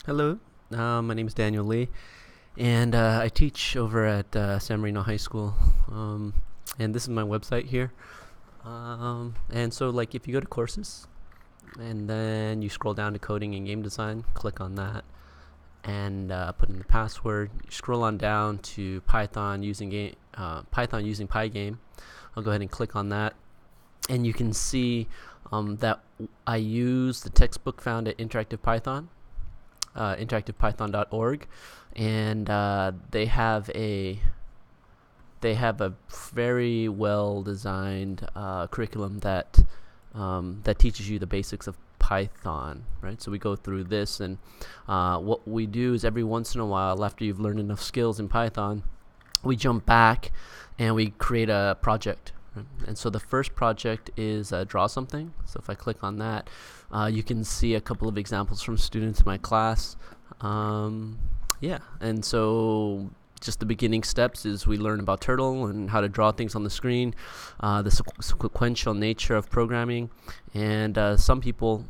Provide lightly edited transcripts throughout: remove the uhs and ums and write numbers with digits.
Hello, my name is Daniel Lee, and I teach over at San Marino High School. And this is my website here. And so, like, if you go to courses, and then you scroll down to coding and game design, click on that, and put in the password. You scroll on down to Python using Pygame. I'll go ahead and click on that, and you can see that I use the textbook found at Interactive Python. interactivepython.org, and they have a very well designed curriculum that teaches you the basics of Python, right? So we go through this, and what we do is every once in a while, after you've learned enough skills in Python, we jump back and we create a project. And so the first project is draw something. So if I click on that, you can see a couple of examples from students in my class. And so just the beginning steps is we learn about Turtle and how to draw things on the screen, the sequential nature of programming, and some people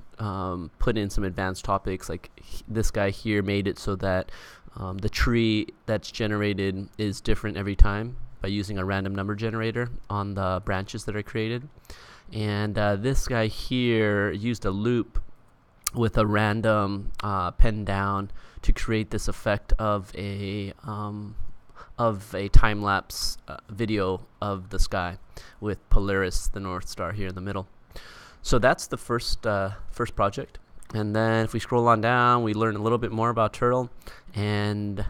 put in some advanced topics. Like this guy here made it so that the tree that's generated is different every time by using a random number generator on the branches that are created. And this guy here used a loop with a random pen down to create this effect of a time-lapse video of the sky with Polaris, the North Star, here in the middle. So that's the first project. And then if we scroll on down, we learn a little bit more about Turtle, and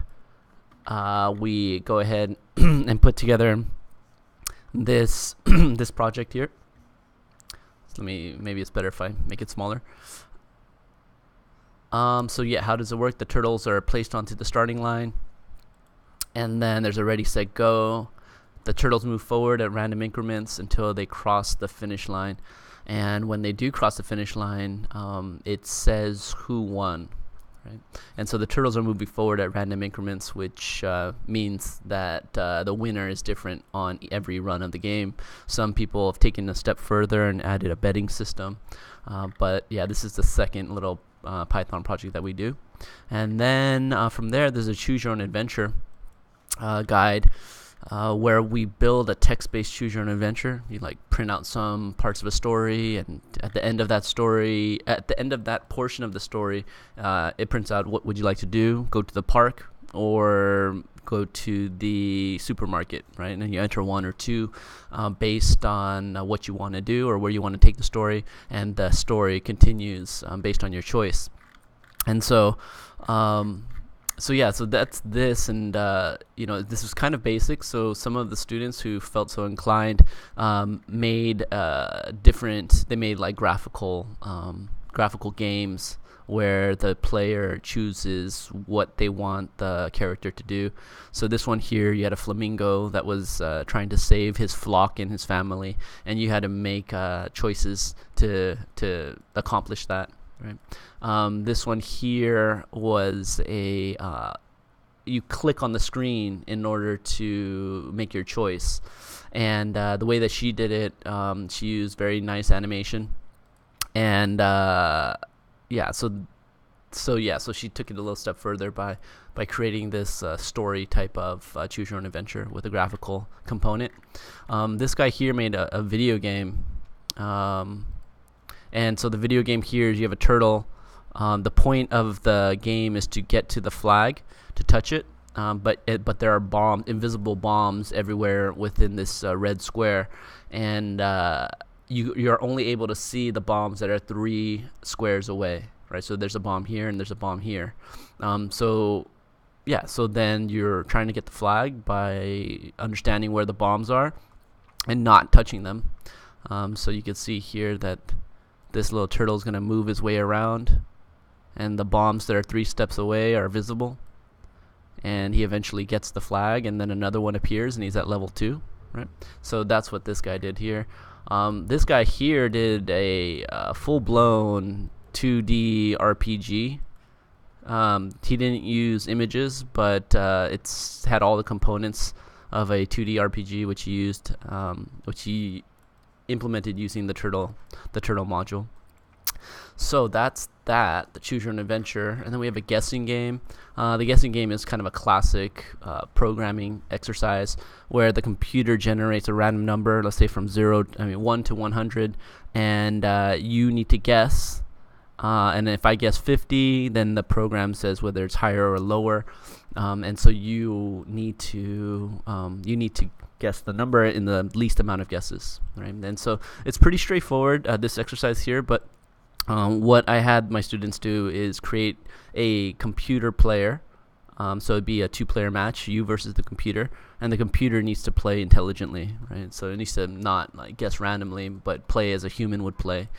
we go ahead and put together this this project here. So maybe it's better if I make it smaller. So yeah, how does it work? The turtles are placed onto the starting line, and then there's a ready, set, go. The turtles move forward at random increments until they cross the finish line, and when they do cross the finish line, it says who won. Right? And so the turtles are moving forward at random increments, which means that the winner is different on every run of the game. Some people have taken a step further and added a betting system. But yeah, this is the second little Python project that we do. And then from there, there's a choose your own adventure guide. Where we build a text-based choose your own adventure. You print out some parts of a story, and at the end of that portion of the story, it prints out what would you like to do: go to the park or go to the supermarket, right? And then you enter one or two based on what you want to do or where you want to take the story, and the story continues based on your choice. And so. So that's this, and this was kind of basic. So some of the students who felt so inclined made graphical games where the player chooses what they want the character to do. So this one here, you had a flamingo that was trying to save his flock and his family, and you had to make choices to accomplish that. Right. This one here was you click on the screen in order to make your choice, and the way that she did it, she used very nice animation, and so she took it a little step further by creating this story type of choose your own adventure with a graphical component. This guy here made a video game. And so the video game here is you have a turtle. The point of the game is to get to the flag, to touch it. But there are invisible bombs everywhere within this red square, and you're only able to see the bombs that are 3 squares away, right? So there's a bomb here and there's a bomb here. So then you're trying to get the flag by understanding where the bombs are and not touching them. So you can see here that this little turtle is going to move his way around, and the bombs that are 3 steps away are visible, and he eventually gets the flag, and then another one appears, and he's at level 2, right? So that's what this guy did here. This guy here did a full-blown 2D RPG. He didn't use images, but it's had all the components of a 2D RPG, which he implemented using the turtle module. So that's that, the choose your own adventure. And then we have a guessing game. The guessing game is kind of a classic programming exercise where the computer generates a random number, let's say from 1 to 100, and you need to guess. And if I guess 50, then the program says whether it's higher or lower. And so you need to guess the number in the least amount of guesses, right? And so it's pretty straightforward, this exercise here, but what I had my students do is create a computer player. So it'd be a 2-player match, you versus the computer, and the computer needs to play intelligently, right? So it needs to not like guess randomly, but play as a human would play,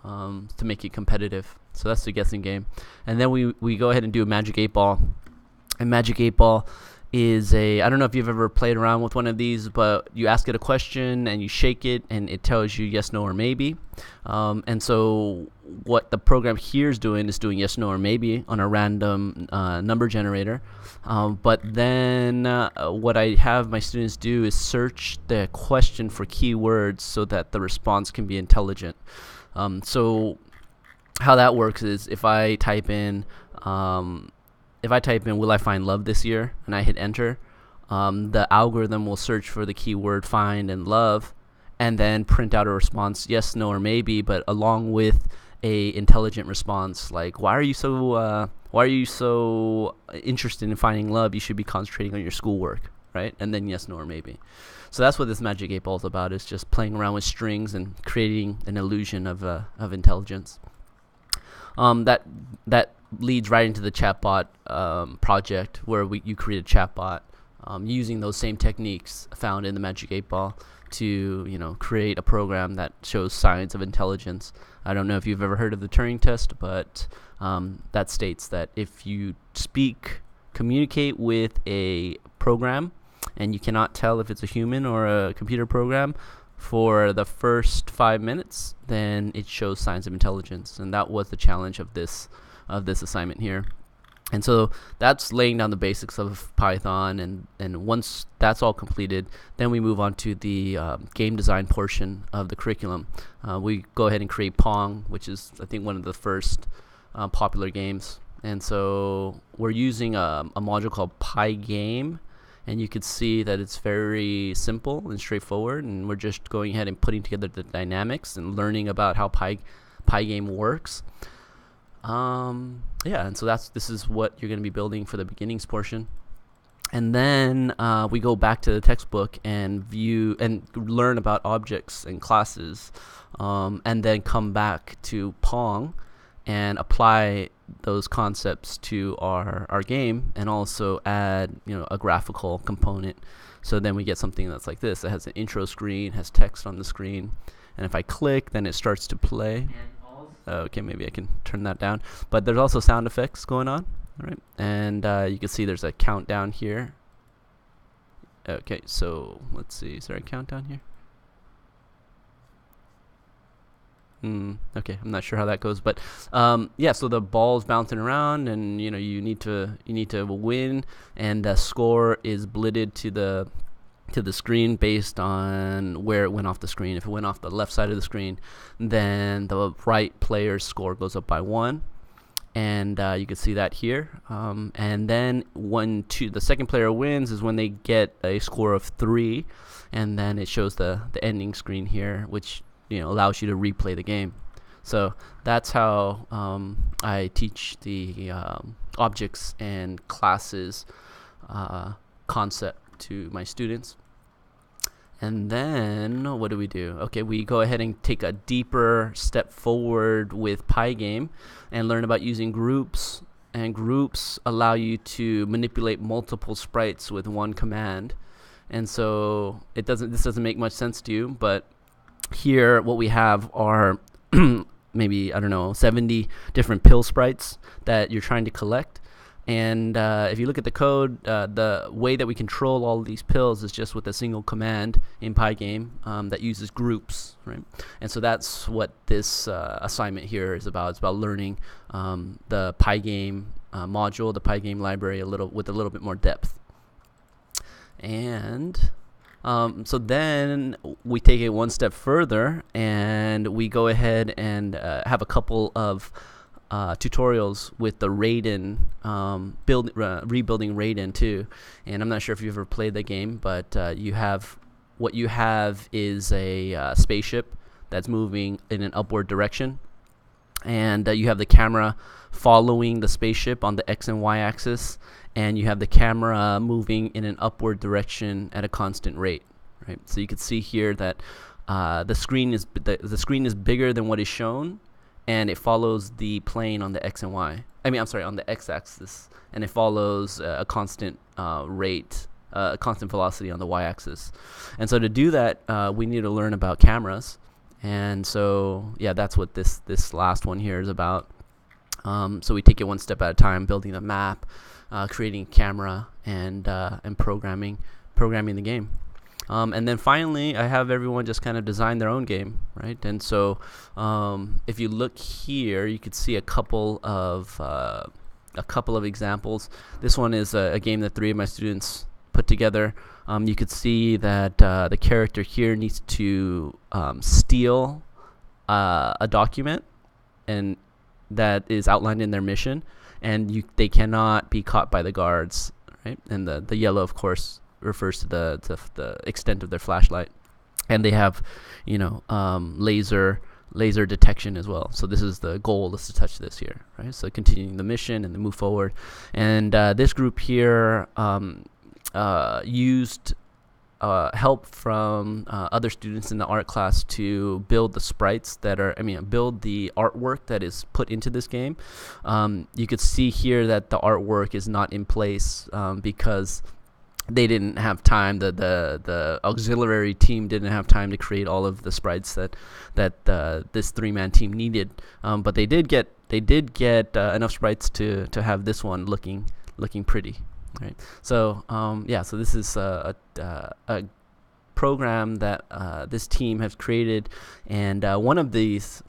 to make it competitive. So that's the guessing game. And then we go ahead and do a Magic 8 Ball. And Magic 8 Ball is I don't know if you've ever played around with one of these, but you ask it a question and you shake it and it tells you yes, no, or maybe. And so what the program here is doing yes, no, or maybe on a random number generator. But then what I have my students do is search the question for keywords so that the response can be intelligent. So how that works is if I type in will I find love this year, and I hit enter, the algorithm will search for the keyword find and love, and then print out a response yes, no, or maybe, but along with a intelligent response like why are you so interested in finding love? You should be concentrating on your schoolwork, right? And then yes, no, or maybe. So that's what this Magic 8 Ball is about, is just playing around with strings and creating an illusion of intelligence. That leads right into the chatbot project, where you create a chatbot using those same techniques found in the Magic 8 Ball to create a program that shows signs of intelligence. I don't know if you've ever heard of the Turing test, but that states that if you communicate with a program and you cannot tell if it's a human or a computer program for the first 5 minutes, then it shows signs of intelligence. And that was the challenge of this assignment here. And so that's laying down the basics of Python, and once that's all completed, then we move on to the game design portion of the curriculum. We go ahead and create Pong, which is I think one of the first popular games. And so we're using a module called Pygame, and you could see that it's very simple and straightforward, and we're just going ahead and putting together the dynamics and learning about how Pygame works. And so this is what you're going to be building for the beginnings portion. And then we go back to the textbook and view and learn about objects and classes, and then come back to Pong and apply those concepts to our game, and also add a graphical component. So then we get something that's like this. It has an intro screen, has text on the screen, and if I click, then it starts to play. Okay, maybe I can turn that down. But there's also sound effects going on. All right, and you can see there's a countdown here. Okay, so let's see. Is there a countdown here? Okay, I'm not sure how that goes, but so the ball's bouncing around, and you need to win, and the score is blitted to the screen based on where it went off the screen. If it went off the left side of the screen, then the right player's score goes up by 1, and you can see that here. And then the second player wins is when they get a score of 3, and then it shows the ending screen here, which allows you to replay the game. So that's how I teach the objects and classes concept to my students. And then what do we do? Okay, we go ahead and take a deeper step forward with Pygame and learn about using groups. And groups allow you to manipulate multiple sprites with one command. And so this doesn't make much sense to you, but here what we have are maybe 70 different pill sprites that you're trying to collect. And if you look at the code, the way that we control all of these pills is just with a single command in Pygame that uses groups, right? And so that's what this assignment here is about. It's about learning the Pygame module, the Pygame library with a little bit more depth. And So then we take it one step further, and we go ahead and have a couple of tutorials with the Raiden, rebuilding Raiden too. And I'm not sure if you've ever played the game, but what you have is a spaceship that's moving in an upward direction, and you have the camera following the spaceship on the X and Y axis, and you have the camera moving in an upward direction at a constant rate, right? So you can see here that the screen is bigger than what is shown, and it follows the plane on the X and Y. On the X axis, and it follows a constant rate, a constant velocity on the Y axis. And so to do that, we need to learn about cameras. And so, yeah, that's what this last one here is about. So we take it one step at a time, building a map, creating a camera, and programming the game. And then finally, I have everyone just kind of design their own game, right? And so if you look here, you could see a couple of examples. This one is a game that 3 of my students put together. You could see that the character here needs to steal a document, and that is outlined in their mission, and they cannot be caught by the guards, right? And the yellow, of course, refers to the extent of their flashlight, and they have, laser detection as well. So this is the goal, is to touch this here, right? So continuing the mission and then move forward, and this group here used help from other students in the art class to build the sprites build the artwork that is put into this game. You could see here that the artwork is not in place because they didn't have time. The auxiliary team didn't have time to create all of the sprites that this 3-man team needed. But they did get enough sprites to have this one looking pretty. Right. So so this is a program that this team has created, and one of these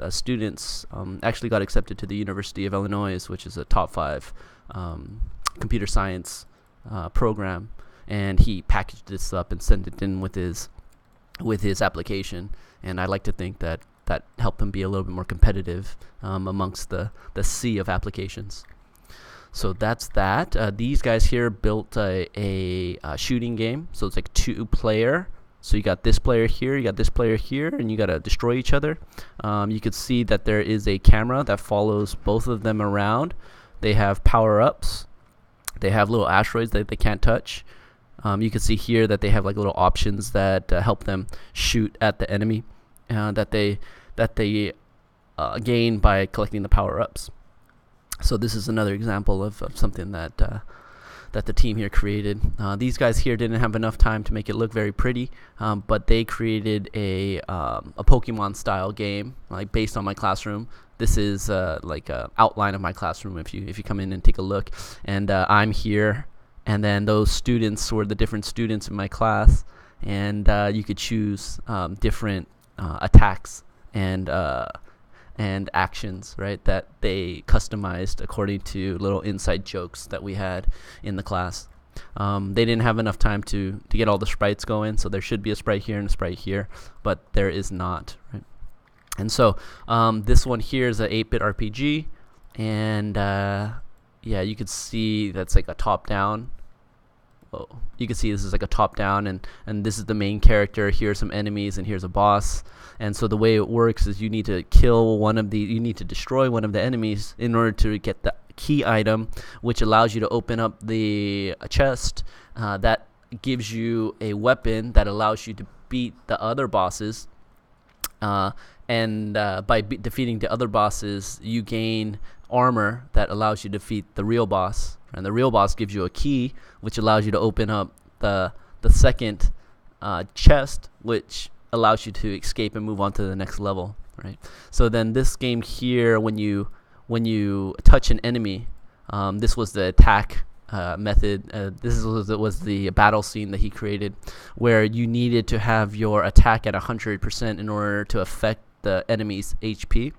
students actually got accepted to the University of Illinois, which is a top 5 computer science program, and he packaged this up and sent it in with his application. And I like to think that helped him be a little bit more competitive amongst the sea of applications. So that's that. These guys here built a shooting game. So it's like 2-player. So you got this player here, you got this player here, and you got to destroy each other. You could see that there is a camera that follows both of them around. They have power-ups. They have little asteroids that they can't touch. You can see here that they have like little options that help them shoot at the enemy that they gain by collecting the power-ups. So this is another example of something that the team here created. These guys here didn't have enough time to make it look very pretty, but they created a Pokemon-style game, like based on my classroom. This is like an outline of my classroom if you come in and take a look. And I'm here, and then those students were the different students in my class, and you could choose different attacks and actions, right, that they customized according to little inside jokes that we had in the class. They didn't have enough time to get all the sprites going, so there should be a sprite here and a sprite here, but there is not, right? And so this one here is an 8-bit RPG, and you could see that's like a top-down. Whoa. You can see this is like a top-down, and this is the main character. Here's some enemies, and here's a boss. And so the way it works is you need to destroy one of the enemies in order to get the key item, which allows you to open up the chest. That gives you a weapon that allows you to beat the other bosses. And by defeating the other bosses, you gain armor that allows you to defeat the real boss. And the real boss gives you a key, which allows you to open up the second chest, which allows you to escape and move on to the next level, right? So then this game here, when you touch an enemy, this was the attack method. This was the battle scene that he created, where you needed to have your attack at 100% in order to affect the enemy's HP.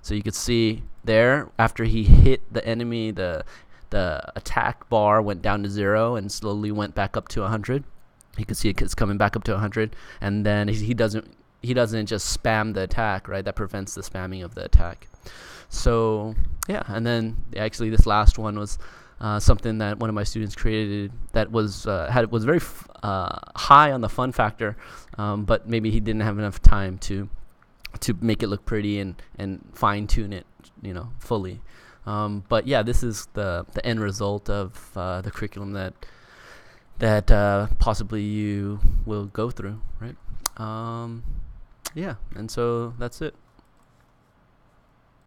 So you could see there, after he hit the enemy, the attack bar went down to 0 and slowly went back up to 100. he can see it's coming back up to 100, and then he doesn't just spam the attack, right? That prevents the spamming of the attack. So yeah, and then actually this last one was something that one of my students created that was was very high on the fun factor, but maybe he didn't have enough time to make it look pretty and fine tune it, fully. But yeah, this is the end result of the curriculum that possibly you will go through, right? Yeah, and so that's it.